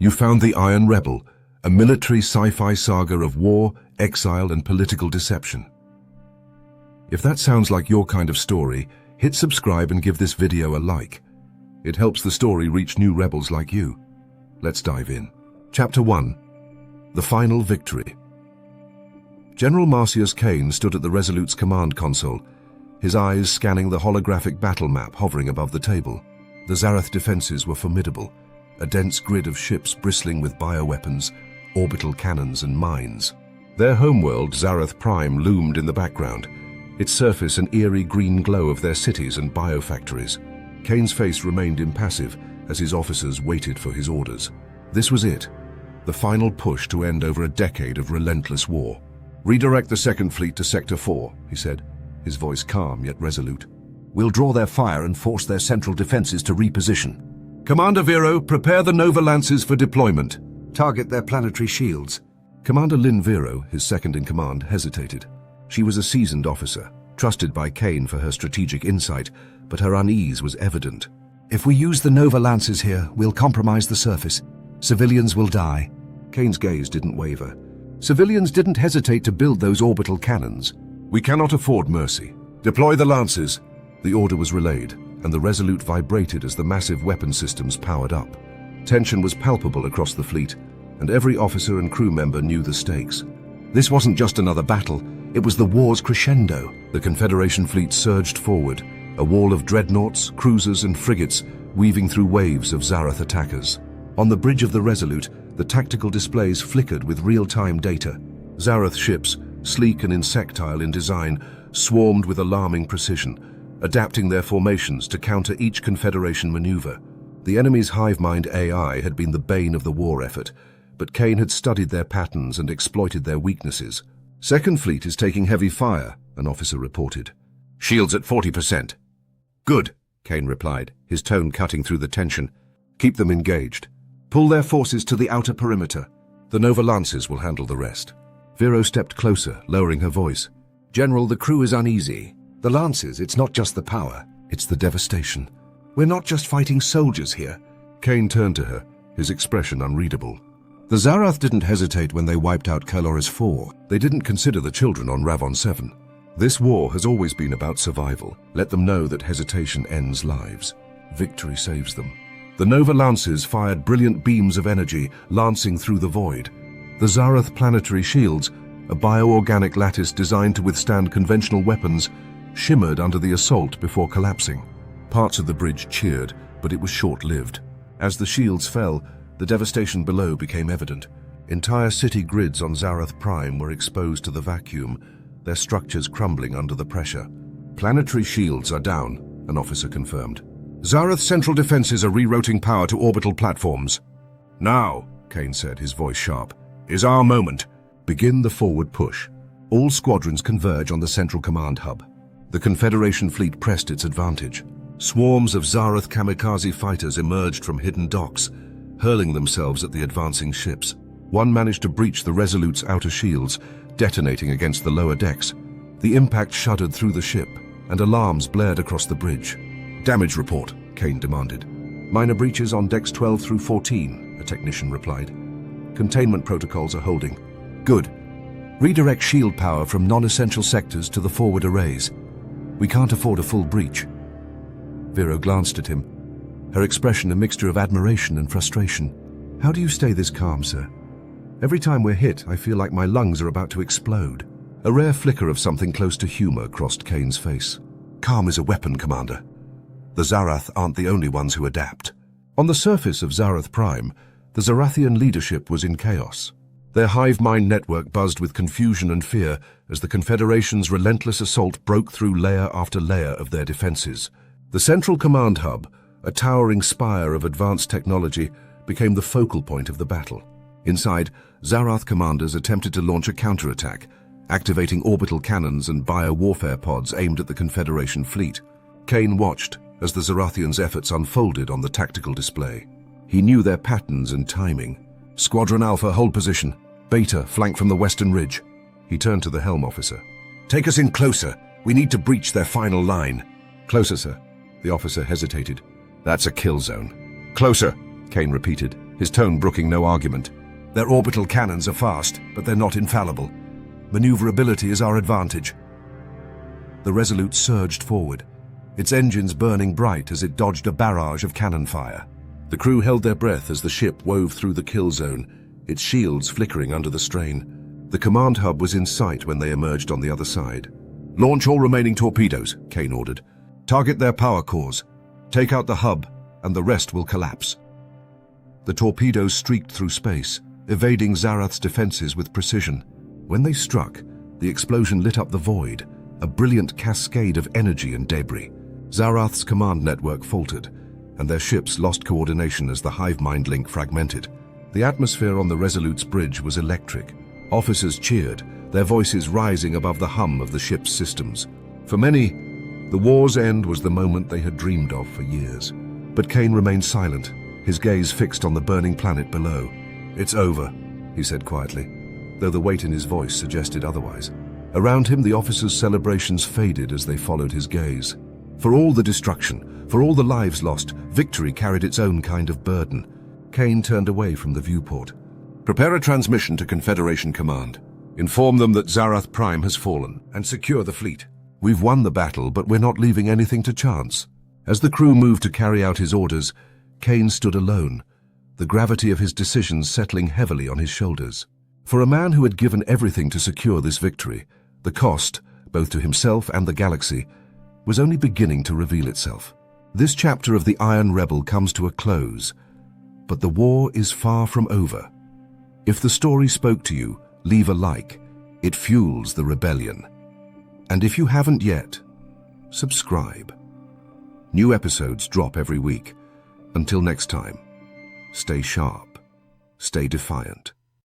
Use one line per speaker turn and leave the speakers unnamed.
You found the Iron Rebel, a military sci-fi saga of war, exile, and political deception. If that sounds like your kind of story, hit subscribe and give this video a like. It helps the story reach new rebels like you. Let's dive in. Chapter 1. The Final Victory. General Marcius Kane stood at the Resolute's command console, his eyes scanning the holographic battle map hovering above the table. The Zarath defenses were formidable, a dense grid of ships bristling with bioweapons, orbital cannons, and mines. Their homeworld, Zarath Prime, loomed in the background, its surface an eerie green glow of their cities and biofactories. Kane's face remained impassive as his officers waited for his orders. This was it, the final push to end over a decade of relentless war. "Redirect the Second Fleet to Sector 4, he said, his voice calm yet resolute. "We'll draw their fire and force their central defenses to reposition. Commander Vero, prepare the Nova Lances for deployment. Target their planetary shields." Commander Lynn Vero, his second-in-command, hesitated. She was a seasoned officer, trusted by Kane for her strategic insight, but her unease was evident. "If we use the Nova Lances here, we'll compromise the surface. Civilians will die." Kane's gaze didn't waver. Civilians didn't hesitate to build those orbital cannons. "We cannot afford mercy. Deploy the Lances." The order was relayed, and the Resolute vibrated as the massive weapon systems powered up. Tension was palpable across the fleet, and every officer and crew member knew the stakes. This wasn't just another battle, it was the war's crescendo. The Confederation fleet surged forward, a wall of dreadnoughts, cruisers, and frigates weaving through waves of Zarath attackers. On the bridge of the Resolute, the tactical displays flickered with real-time data. Zarath ships, sleek and insectile in design, swarmed with alarming precision, adapting their formations to counter each Confederation maneuver. The enemy's hive-mind AI had been the bane of the war effort, but Kane had studied their patterns and exploited their weaknesses. "Second Fleet is taking heavy fire," an officer reported. "Shields at 40%. "Good," Kane replied, his tone cutting through the tension. "Keep them engaged. Pull their forces to the outer perimeter. The Nova Lances will handle the rest." Vero stepped closer, lowering her voice. "General, the crew is uneasy. The Lances, it's not just the power, it's the devastation. We're not just fighting soldiers here." Kane turned to her, his expression unreadable. "The Zarath didn't hesitate when they wiped out Caloris 4. They didn't consider the children on Ravon 7. This war has always been about survival. Let them know that hesitation ends lives. Victory saves them." The Nova Lances fired brilliant beams of energy, lancing through the void. The Zarath planetary shields, a bioorganic lattice designed to withstand conventional weapons, shimmered under the assault before collapsing. Parts of the bridge cheered, but it was short-lived. As the shields fell, the devastation below became evident. Entire city grids on Zarath Prime were exposed to the vacuum, their structures crumbling under the pressure. "Planetary shields are down," an officer confirmed. "Zarath's central defenses are rerouting power to orbital platforms." "Now," Kane said, his voice sharp, "is our moment. Begin the forward push." All squadrons converge on the central command hub. The Confederation fleet pressed its advantage. Swarms of Zarath kamikaze fighters emerged from hidden docks, hurling themselves at the advancing ships. One managed to breach the Resolute's outer shields, detonating against the lower decks. The impact shuddered through the ship, and alarms blared across the bridge. "Damage report," Kane demanded. "Minor breaches on decks 12 through 14, a technician replied. "Containment protocols are holding." "Good. Redirect shield power from non-essential sectors to the forward arrays. We can't afford a full breach." Vero glanced at him, her expression a mixture of admiration and frustration. "How do you stay this calm, sir? Every time we're hit, I feel like my lungs are about to explode." A rare flicker of something close to humor crossed Kane's face. "Calm is a weapon, Commander. The Zarath aren't the only ones who adapt." On the surface of Zarath Prime, the Zarathian leadership was in chaos. Their hive-mind network buzzed with confusion and fear as the Confederation's relentless assault broke through layer after layer of their defenses. The central command hub, a towering spire of advanced technology, became the focal point of the battle. Inside, Zarath commanders attempted to launch a counterattack, activating orbital cannons and bio-warfare pods aimed at the Confederation fleet. Kane watched as the Zarathians' efforts unfolded on the tactical display. He knew their patterns and timing. "Squadron Alpha, hold position. Beta, flank from the western ridge." He turned to the helm officer. "Take us in closer. We need to breach their final line." "Closer, sir." The officer hesitated. "That's a kill zone." "Closer," Kane repeated, his tone brooking no argument. "Their orbital cannons are fast, but they're not infallible. Maneuverability is our advantage." The Resolute surged forward, its engines burning bright as it dodged a barrage of cannon fire. The crew held their breath as the ship wove through the kill zone, its shields flickering under the strain. The command hub was in sight when they emerged on the other side. "Launch all remaining torpedoes," Kane ordered. "Target their power cores. Take out the hub, and the rest will collapse." The torpedoes streaked through space, evading Zarath's defenses with precision. When they struck, the explosion lit up the void, a brilliant cascade of energy and debris. Zarath's command network faltered, and their ships lost coordination as the hive mind link fragmented. The atmosphere on the Resolute's bridge was electric. Officers cheered, their voices rising above the hum of the ship's systems. For many, the war's end was the moment they had dreamed of for years. But Kane remained silent, his gaze fixed on the burning planet below. "It's over," he said quietly, though the weight in his voice suggested otherwise. Around him, the officers' celebrations faded as they followed his gaze. For all the destruction, for all the lives lost, victory carried its own kind of burden. Kane turned away from the viewport. "Prepare a transmission to Confederation Command. Inform them that Zarath Prime has fallen, and secure the fleet. We've won the battle, but we're not leaving anything to chance." As the crew moved to carry out his orders, Kane stood alone, the gravity of his decisions settling heavily on his shoulders. For a man who had given everything to secure this victory, the cost, both to himself and the galaxy, was only beginning to reveal itself. This chapter of the Iron Rebel comes to a close, but the war is far from over. If the story spoke to you, leave a like. It fuels the rebellion. And if you haven't yet, subscribe. New episodes drop every week. Until next time, stay sharp, stay defiant.